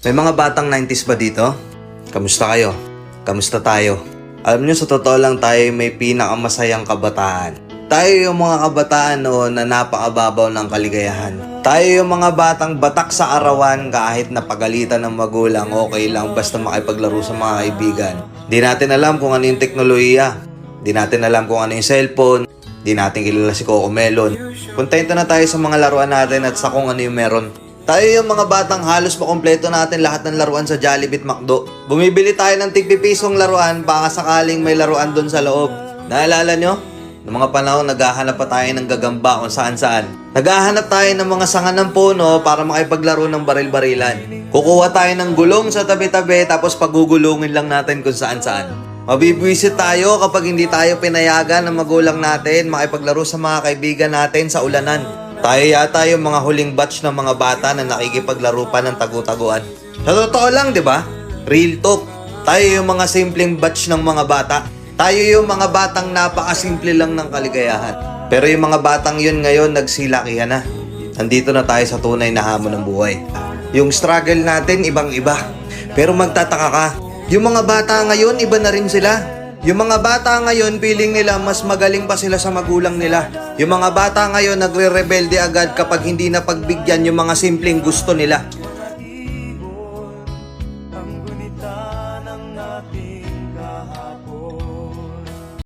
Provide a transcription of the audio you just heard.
May mga batang 90s ba dito? Kamusta kayo? Kamusta tayo? Alam nyo, sa totoo lang tayo may pinakamasayang kabataan. Tayo yung mga kabataan noon na napakababaw ng kaligayahan. Tayo yung mga batang batak sa arawan kahit napagalitan ng magulang, okay lang basta makipaglaro sa mga kaibigan. Di natin alam kung ano yung teknolohiya. Di natin alam kung ano yung cellphone. Di natin kilala si Coco Melon. Kontento na tayo sa mga laruan natin at sa kung ano yung meron. Tayo yung mga batang halos makompleto natin lahat ng laruan sa Jollibee at McDo. Bumibili tayo ng tig-pipisong laruan baka sakaling may laruan doon sa loob. Naalala nyo? Noong mga panahon, naghahanap pa tayo ng gagamba kung saan-saan. Naghahanap tayo ng mga sanga ng puno para makipaglaro ng baril-barilan. Kukuha tayo ng gulong sa tabi-tabi tapos pagugulungin lang natin kung saan-saan. Mabibwisit tayo kapag hindi tayo pinayagan ng magulang natin makipaglaro sa mga kaibigan natin sa ulanan. Tayo yata yung mga huling batch ng mga bata na nakikipaglaro pa ng tagu-taguan. Sa totoo lang, di ba? Real talk. Tayo yung mga simpleng batch ng mga bata. Tayo yung mga batang napakasimple lang ng kaligayahan. Pero yung mga batang yun ngayon, nagsilakihan na. Nandito na tayo sa tunay na hamon ng buhay. Yung struggle natin, ibang-iba. Pero magtataka ka, yung mga bata ngayon, iba na rin sila. Yung mga bata ngayon, feeling nila mas magaling pa sila sa magulang nila. Yung mga bata ngayon, nagre-rebelde agad kapag hindi na pagbigyan yung mga simpleng gusto nila.